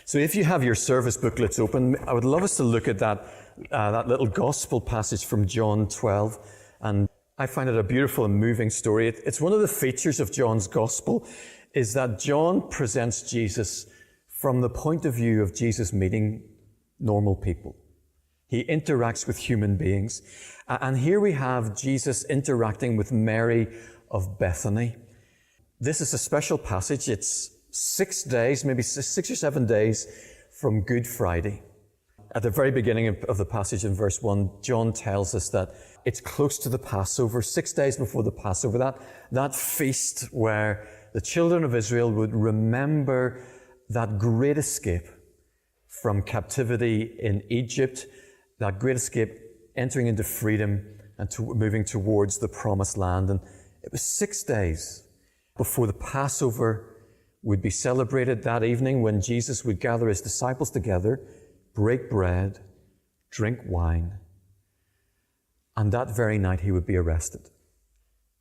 So if you have your service booklets open, I would love us to look at that little gospel passage from John 12. And I find it a beautiful and moving story. It's one of the features of John's gospel is that John presents Jesus from the point of view of Jesus meeting normal people. He interacts with human beings. And here we have Jesus interacting with Mary of Bethany. This is a special passage. It's 6 days, maybe 6 or 7 days from Good Friday. At the very beginning of the passage in verse 1, John tells us that it's close to the Passover, 6 days before the Passover, that feast where the children of Israel would remember that great escape from captivity in Egypt, that great escape entering into freedom and moving towards the promised land. And it was 6 days before the Passover would be celebrated that evening when Jesus would gather his disciples together, break bread, drink wine, and that very night he would be arrested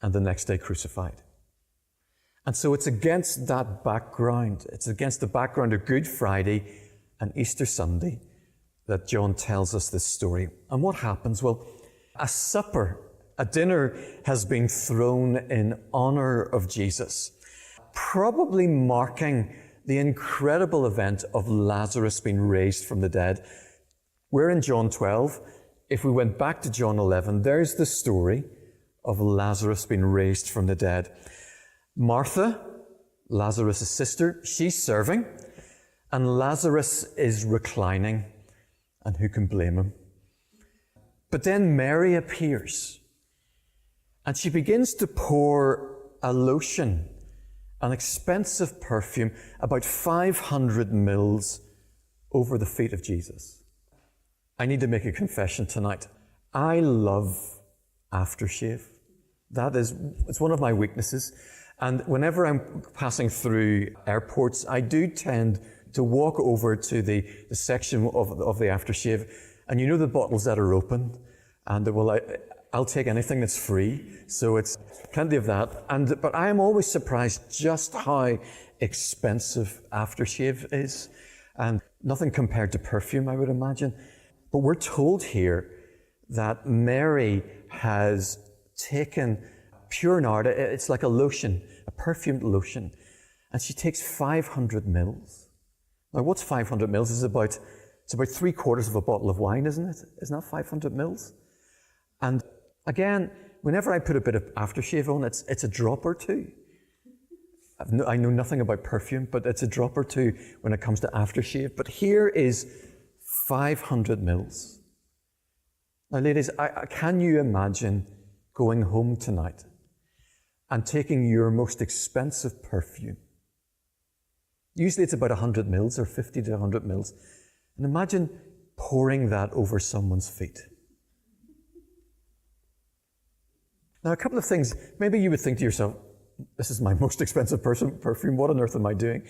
and the next day crucified. And so it's against that background, it's against the background of Good Friday and Easter Sunday that John tells us this story. And what happens? Well, a dinner has been thrown in honor of Jesus, probably marking the incredible event of Lazarus being raised from the dead. We're in John 12. If we went back to John 11, there's the story of Lazarus being raised from the dead. Martha, Lazarus' sister, she's serving, and Lazarus is reclining, and who can blame him? But then Mary appears, and she begins to pour a lotion, an expensive perfume, about 500 mils over the feet of Jesus. I need to make a confession tonight. I love aftershave. It's one of my weaknesses. And whenever I'm passing through airports, I do tend to walk over to the section of the aftershave. And you know the bottles that are open? And I'll take anything that's free. So it's plenty of that. But I am always surprised just how expensive aftershave is. And nothing compared to perfume, I would imagine. But we're told here that Mary has taken pure nard. It's like a lotion, a perfumed lotion. And she takes 500 mils. Now, what's 500 mils? It's about 3/4 of a bottle of wine, isn't it? Isn't that 500 mils? And again, whenever I put a bit of aftershave on, it's a drop or two. I know nothing about perfume, but it's a drop or two when it comes to aftershave. But here is 500 mils. Now, ladies, can you imagine going home tonight and taking your most expensive perfume? Usually it's about 100 mils or 50 to 100 mils. And imagine pouring that over someone's feet. Now, a couple of things. Maybe you would think to yourself, this is my most expensive perfume. What on earth am I doing?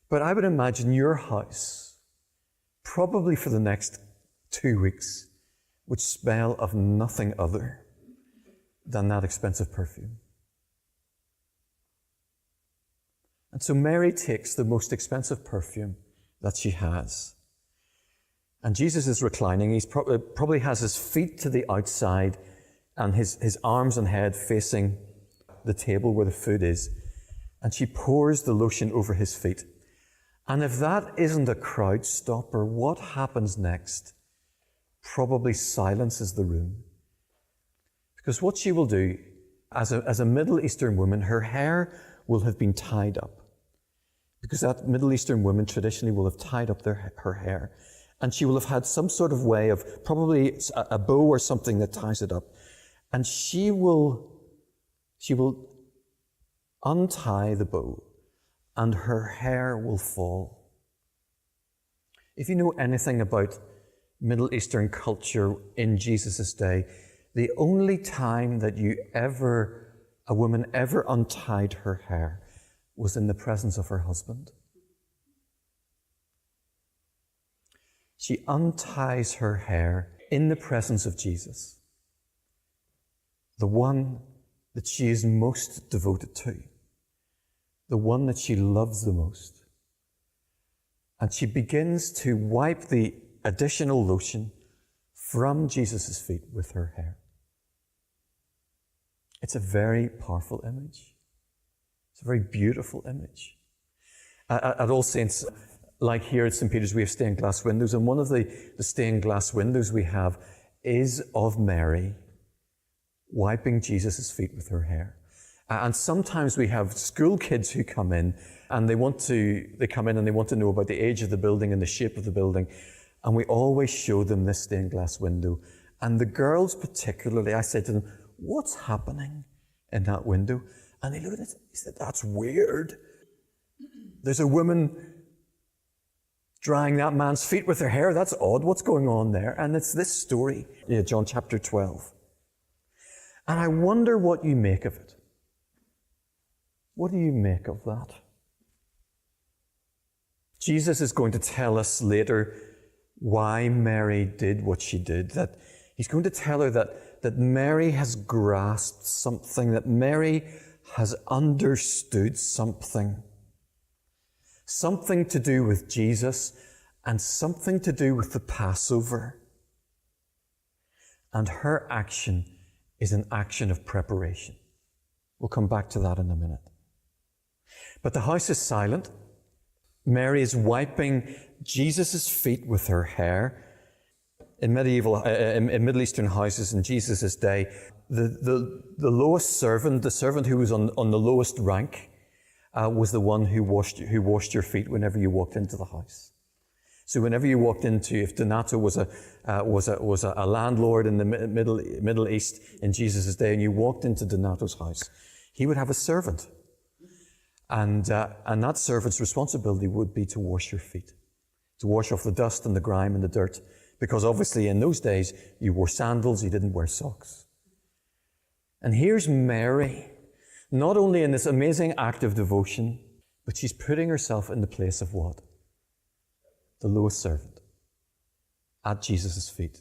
But I would imagine your house, probably for the next 2 weeks, would smell of nothing other than that expensive perfume. And so Mary takes the most expensive perfume that she has. And Jesus is reclining. He probably has his feet to the outside and his arms and head facing the table where the food is. And she pours the lotion over his feet. And if that isn't a crowd stopper, what happens next? Probably silences the room. Because what she will do, as a Middle Eastern woman, her hair will have been tied up. Because that Middle Eastern woman traditionally will have tied up her hair. And she will have had some sort of way of, probably a bow or something that ties it up. And she will untie the bow, and her hair will fall. If you know anything about Middle Eastern culture in Jesus' day, the only time that a woman ever untied her hair was in the presence of her husband. She unties her hair in the presence of Jesus, the one that she is most devoted to, the one that she loves the most. And she begins to wipe the additional lotion from Jesus' feet with her hair. It's a very powerful image. It's a very beautiful image. At All Saints, like here at St. Peter's, we have stained glass windows, and one of the stained glass windows we have is of Mary wiping Jesus' feet with her hair. And sometimes we have school kids who come in, and they come in and they want to know about the age of the building and the shape of the building, and we always show them this stained glass window. And the girls particularly, I said to them, "What's happening in that window?" And they looked at it, he said, "That's weird. There's a woman drying that man's feet with her hair. That's odd. What's going on there?" And it's this story, John chapter 12. And I wonder what you make of it. What do you make of that? Jesus is going to tell us later why Mary did what she did, that he's going to tell her that Mary has grasped something, that Mary has understood something. Something to do with Jesus and something to do with the Passover. And her action is an action of preparation. We'll come back to that in a minute. But the house is silent. Mary is wiping Jesus' feet with her hair. In Middle Eastern houses in Jesus' day, the lowest servant, the servant who was on the lowest rank, was the one who washed your feet whenever you walked into the house. So whenever you walked into, if Donato was a landlord in the Middle East in Jesus' day, and you walked into Donato's house, he would have a servant. And that servant's responsibility would be to wash your feet, to wash off the dust and the grime and the dirt, because obviously in those days you wore sandals, you didn't wear socks. And here's Mary, not only in this amazing act of devotion, but she's putting herself in the place of what? The lowest servant at Jesus' feet.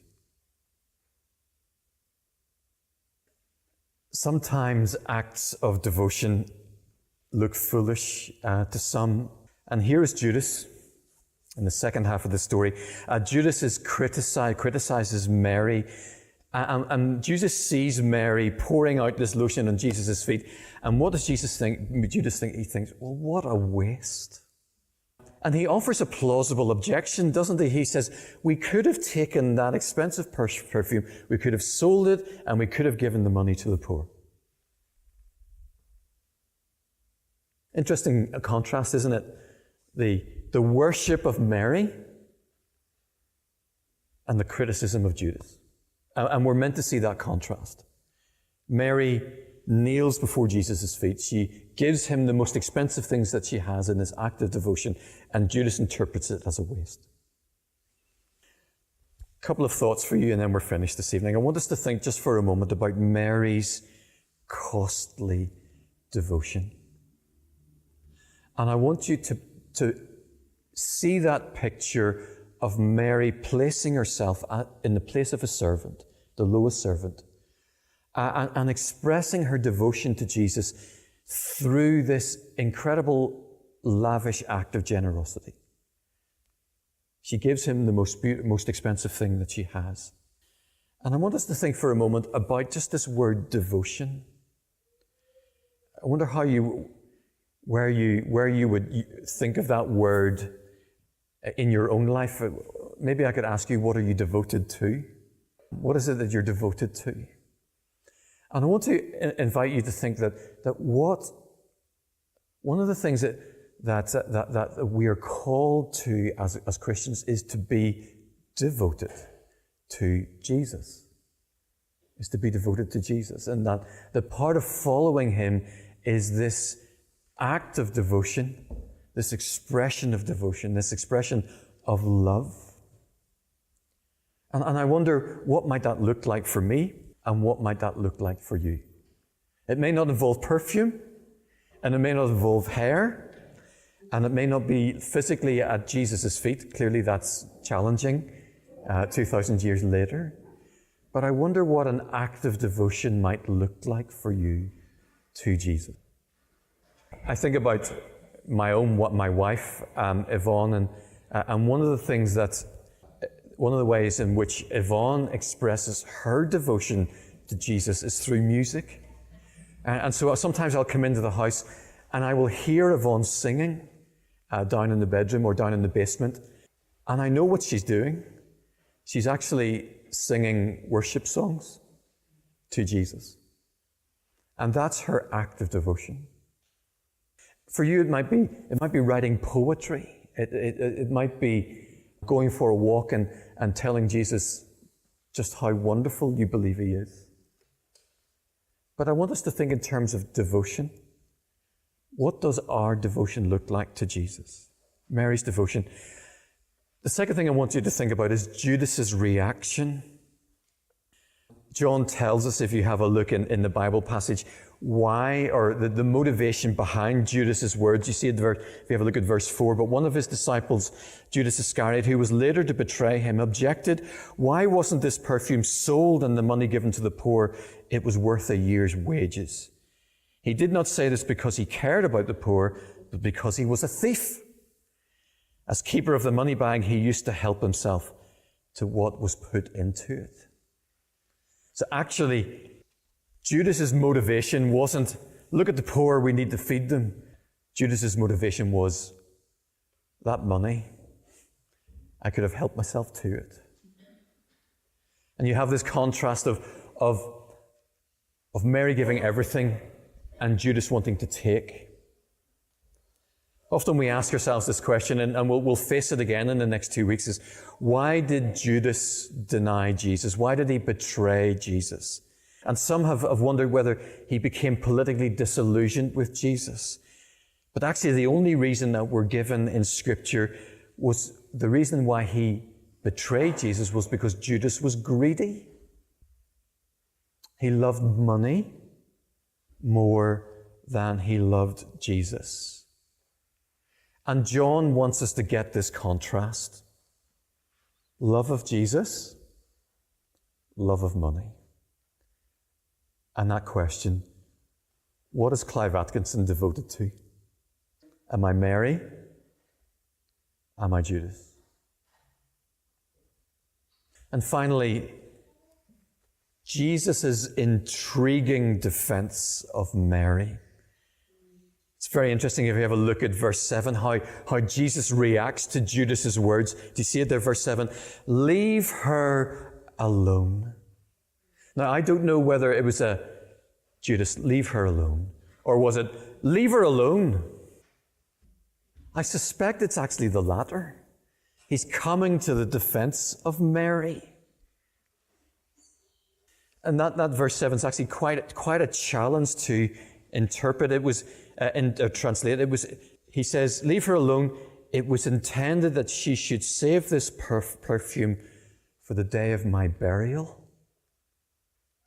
Sometimes acts of devotion look foolish to some. And here is Judas in the second half of the story. Judas criticizes Mary. And Judas sees Mary pouring out this lotion on Jesus' feet. And what does Judas think? He thinks, well, what a waste. And he offers a plausible objection, doesn't he? He says, we could have taken that expensive perfume, we could have sold it, and we could have given the money to the poor. Interesting contrast, isn't it? The worship of Mary and the criticism of Judas. And we're meant to see that contrast. Mary kneels before Jesus' feet. She gives him the most expensive things that she has in this act of devotion, and Judas interprets it as a waste. A couple of thoughts for you, and then we're finished this evening. I want us to think just for a moment about Mary's costly devotion. And I want you to see that picture of Mary placing herself in the place of a servant, the lowest servant, and expressing her devotion to Jesus through this incredible, lavish act of generosity. She gives him the most expensive thing that she has. And I want us to think for a moment about just this word devotion. I wonder where you would think of that word in your own life. Maybe I could ask you, what are you devoted to? What is it that you're devoted to? And I want to invite you to think that one of the things that we are called to as Christians is to be devoted to Jesus. Is to be devoted to Jesus. And that the part of following him is this act of devotion, this expression of devotion, this expression of love. And I wonder, what might that look like for me, and what might that look like for you? It may not involve perfume, and it may not involve hair, and it may not be physically at Jesus' feet. Clearly that's challenging 2,000 years later. But I wonder what an act of devotion might look like for you to Jesus. I think about my wife, Yvonne, And one of the ways in which Yvonne expresses her devotion to Jesus is through music. And so sometimes I'll come into the house and I will hear Yvonne singing down in the bedroom or down in the basement. And I know what she's doing. She's actually singing worship songs to Jesus. And that's her act of devotion. For you, it might be writing poetry. It might be going for a walk and telling Jesus just how wonderful you believe he is. But I want us to think in terms of devotion. What does our devotion look like to Jesus? Mary's devotion. The second thing I want you to think about is Judas's reaction. John tells us, if you have a look in the Bible passage, why, or the motivation behind Judas's words. You see it if you have a look at verse 4. But one of his disciples, Judas Iscariot, who was later to betray him, objected, "Why wasn't this perfume sold and the money given to the poor? It was worth a year's wages." He did not say this because he cared about the poor, but because he was a thief. As keeper of the money bag, he used to help himself to what was put into it. So actually, Judas's motivation wasn't, look at the poor, we need to feed them. Judas's motivation was, that money, I could have helped myself to it. And you have this contrast of Mary giving everything and Judas wanting to take. Often we ask ourselves this question, and we'll face it again in the next 2 weeks, is why did Judas deny Jesus? Why did he betray Jesus? And some have wondered whether he became politically disillusioned with Jesus. But actually the only reason that we're given in Scripture was the reason why he betrayed Jesus was because Judas was greedy. He loved money more than he loved Jesus. And John wants us to get this contrast. Love of Jesus, love of money. And that question, what is Clive Atkinson devoted to? Am I Mary? Am I Judas? And finally, Jesus' intriguing defense of Mary. It's very interesting if you have a look at verse 7, how Jesus reacts to Judas's words. Do you see it there, verse 7? Leave her alone. Now, I don't know whether it was a Judas, leave her alone, or was it, leave her alone? I suspect it's actually the latter. He's coming to the defense of Mary. And that verse 7 is actually quite a challenge to interpret. It was, translate. It was, he says, leave her alone. It was intended that she should save this perfume for the day of my burial.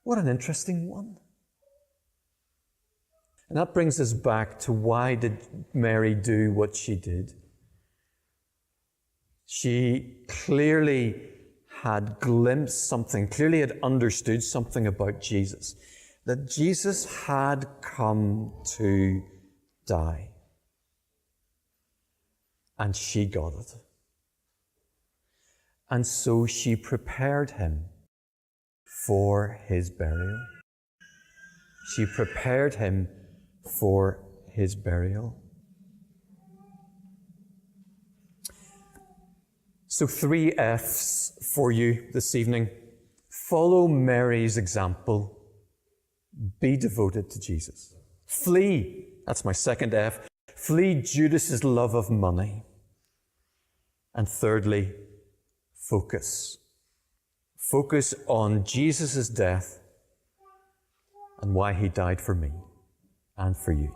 What an interesting one. And that brings us back to why did Mary do what she did? She clearly had glimpsed something, clearly had understood something about Jesus. That Jesus had come to die. And she got it. And so she prepared him for his burial. She prepared him for his burial. So 3 F's for you this evening. Follow Mary's example. Be devoted to Jesus. Flee, that's my second F. Flee Judas's love of money. And thirdly, focus. Focus on Jesus' death and why he died for me and for you.